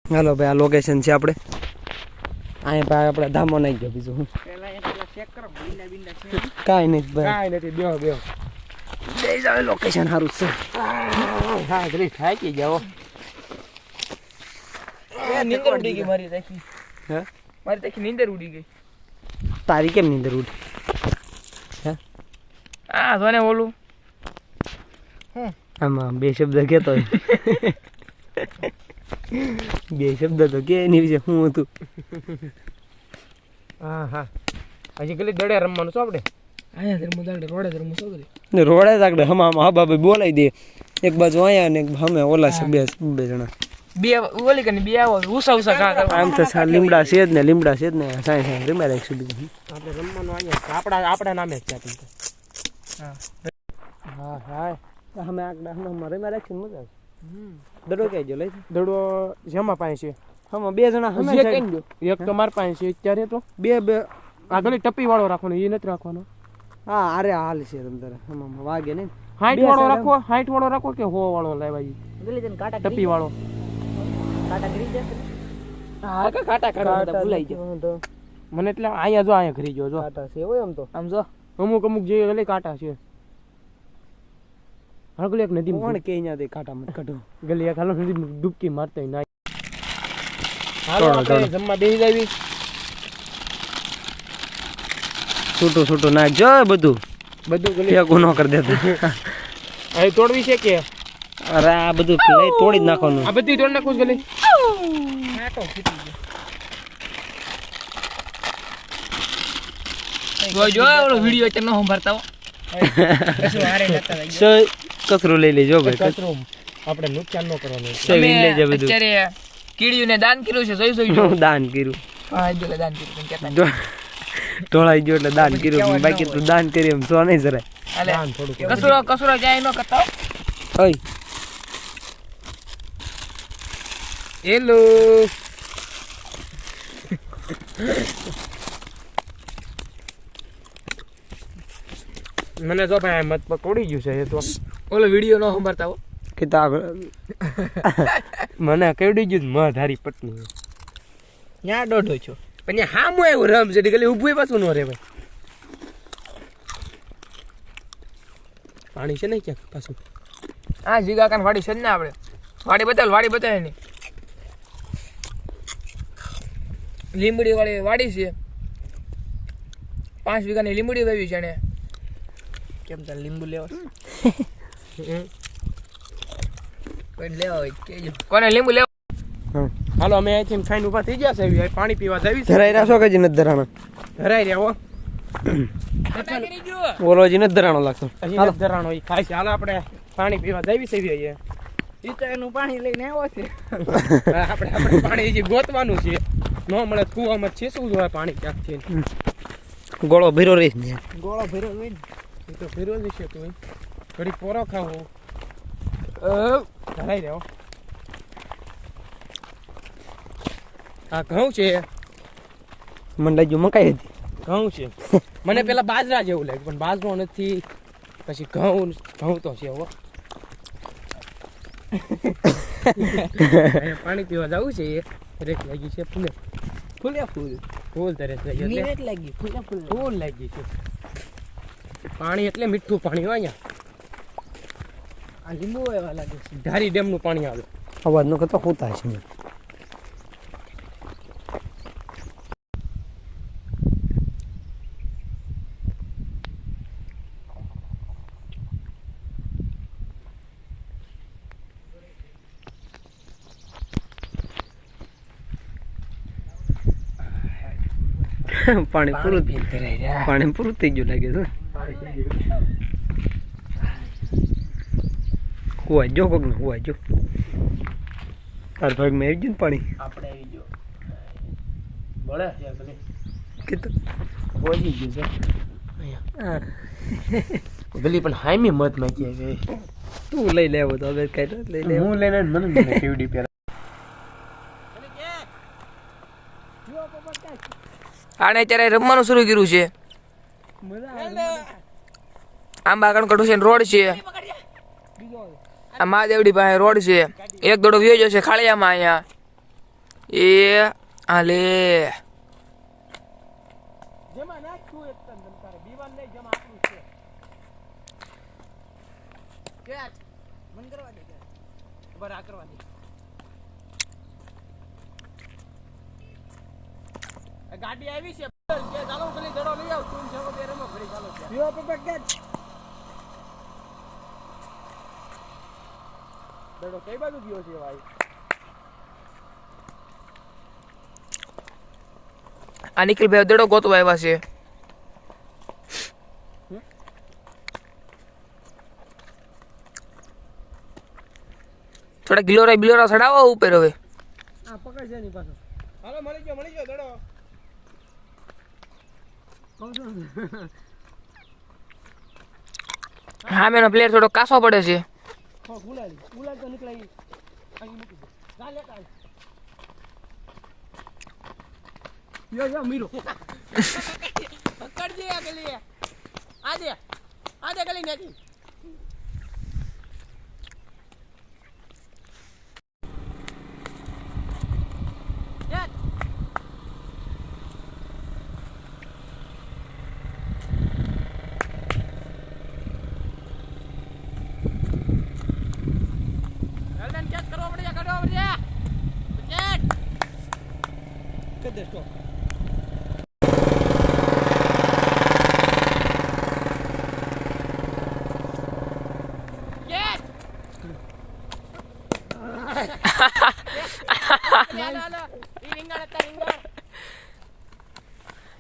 હાલો ભાઈ આ લોકેશન છે આપણે અહીંયા ભાઈ આપણે ધામો નાખી ગયો બીજું હું કાંઈ નહીં ભાઈ કાંઈ નથી બેહો બેહો બે જાવ લોકેશન સારું છે હા ઘરે થાકી જાઓ નીંદર ઉડી ગઈ મારી તાકી હે મારી તાકી નીંદર ઉડી ગઈ તારી કેમ નીંદર ઉડી હે આ જોને ઓલું આમાં બે શબ્દ કહેતો બે શબ્દ તો કે એની વિશે શું હતું હા હા હજી ગલી દડે રમવાનું છો આપણે આયા ધર્મ દાડે રોડે ધર્મ શું કરી ને રોડે આગળ હમામાં હા બાબા બોલાવી દે એક બાજુ અહીંયા ને એક હમે ઓલા છે બે જણા બે ઓલી કને બે આવો ઉસા ઉસા ઘા કરવા આમ તો લીમડા છે જ ને લીમડા છે જ ને સાઈ સાઈ રીમા રાખશું બીજું આપણે રમવાનું અહીંયા આપણા નામે જ છે આપણે હા હા હા અમે આગળ હમણાં રીમા રાખશું મજા આવશે દડો ક્યાં ગયો લઈ દડો જેમાં પાસે છે હમણાં બે જણા હમે એક તો માર પાસે છે અત્યારે તો બે આગળ ટપ્પી વાળો રાખવાનો એ નથી રાખવાનો હા અરે હાલ છે તમતારે હમણાં વાગે નહીં 60 વાળો રાખો 60 વાળો રાખો કે 100 વાળો લેવા જી ગલી જન કાટા ટપ્પી વાળો કાટા કરી જશે હા કે કાટા કરવા તો ભૂલાઈ ગયો મને એટલે અહીંયા જો અહીંયા ઘરી ગયો જો કાંટા છે હોય આમ તો આમ જો અમુક જે ગલી કાંટા છે આગળ એક નદી કોણ કે અહીંયાથી કાંટા મત કાઢો ગલી એક હાલો નદી ડૂબકી મારતા ના હાલો આપણે જમવા બેસી જાવી છૂટું નાખજો બધું ગલી ભેગું ન કરી દેતા અહીં તોડવી છે કે અરે આ બધું લઈ તોડી જ નાખવાનું આ બધી તોડ નાખું ગલી જો ઓલો વિડિયો ચેનલ સંભાળતા હો કશું હારે લેતા કચરું લઈ લેજો ભાઈ કચરો આપણે નુકસાન ન કરવાનું સેવિંગ લઈ જા બધું અત્યારે કીડીઓને દાન કર્યું છે જોઈ દાન કર્યું હા જો દાન કર્યું કેતા ઢોળાઈ ગયો એટલે દાન કર્યું બાકી તો દાન કરી એમ સો નહીં જરાય અલે દાન થોડું કસુરો જાય ન કરતા ઓય હેલો મને જો ભાઈ મત પકોડી ગયું છે એ તો ઓલો વિડિયો નો સંભાળતા હો કિતાબ મને કેવડી ગયું મ ધારી પટની ન્યા દોઢો છો પણ હા મો એવું રમ છે ગલી ઊભું પાછું નો રે ભાઈ પાણી છે ને ક્યાંક પાછું આ જીગા કાન વાડી છે ને આપણે વાડી બતાવે ને લીંબડી વાળી વાડી છે 5 વીઘાની લીંબડી વાવી છે ને કેમ તાર લીંબુ લેવા કોઈ લેવા હોય કેજો કોને લીંબુ લેવા હાલો અમે અહીંથી ખાઈને ઊભા થઈ ગયા છે પાણી પીવા જવી છે ધરાઈ રાશો કે નથી ધરાણો ધરાઈ રહ્યા હો બોલો જી નથી ધરાણો લાગતો હજી નથી ધરાણો ઈ ખાય છે હાલો આપણે પાણી પીવા જવી છે ઈ તો એનું પાણી લઈને આવ્યો છે આપણે પાણી હજી ગોતવાનું છે ન મળે કુવામાં છે શું જોવા પાણી ક્યાંક છે ગોળો ભીરો રહીશ ને ગોળો ભર્યો હોય ને એ તો ફેરવો જ છે તું ઘડી પોરો ખાવો ધરાઈ રહ્યો આ ઘઉં છે મને લાગ્યું મકાઈ હતી ઘઉં છે મને પેલા બાજરા જેવું લાગ્યું પણ બાજરો નથી પછી ઘઉં તો છે હો પાણી પીવા જવું છે એ રેક લાગી છે ફૂલ તરસ લાગી એટલે લાગી ફૂલ લાગી છે પાણી એટલે મીઠું પાણી હોય અહીંયા આ લીંબુ એવા લાગે છે ધારી ડેમનું પાણી આવે અવાજ નો કરતો હોતા છે પાણી પૂરું થઈ ગયું લાગે છે હુઆ જો કોક ને હુઆ જો તાર ભાગ મેં આવી ગયું ને પાણી આપણે આવી ગયો બળે છે ભલે કીધું પહોંચી ગયું છે હા ગલી પણ હાઈમી મત માંગી છે તું લઈ લેવો તો હવે કઈ લઈ લે હું લઈને મને કેવડી પેલા આને અત્યારે રમવાનું શરૂ કર્યું છે આંબા કણકટુ છે રોડ છે આ મહાદેવડી પાસે રોડ છે એક દોડો વ્યો જશે ખાળિયામાં અહીંયા એ આલે જેમાં નાખશું એક તન તમ તારે દીવાન નહીં જેમાં આપણું છે કેટ મન કરવા દે બરાબર આ કરવા દે આ ગાડી આવી છે કે ચાલો પેલી દડો લઈ આવ તું છે બે રમો ઘડી ચાલો છે યો પપ્પા કે દડો કઈ બાજુ ગયો છે ભાઈ આ નિખિલ ભાઈ દડો ગોતવા આવ્યા છે થોડા ગિલોરા ચડાવો ઉપર હવે આ પકડ છે ની પાછો હાલો મળી ગયો દડો કહું છું હા મેનો પ્લેયર થોડો કાસો પડે છે હો ગુલાલ તો નીકળાઈ અહીં મૂકી દે જા લેતા યો મીરો પકડજે ગલી આદે ગલી નાખી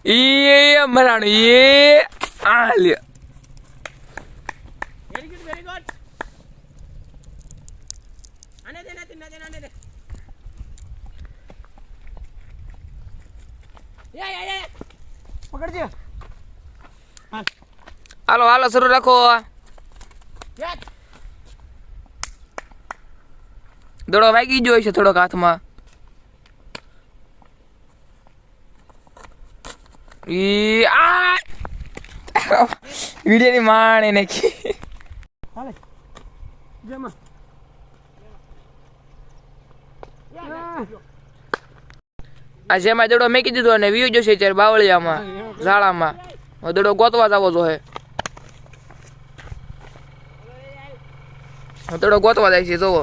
એ મરાણું એ આ લ્યો વેરી ગુડ આને દે યા પકડજે હાલો શરૂ રાખો યા દડો વાગી ગયો છે થોડોક હાથમાં વિડીયો ની માણે નાખી હાલે જેમાં આ જેમાં દડો મેકી દીધો અને વ્યુ જશે ત્યારે બાવળિયામાં ઝાડામાં દડો ગોતવા જવો જોઈએ દડો ગોતવા જાય છે જોવો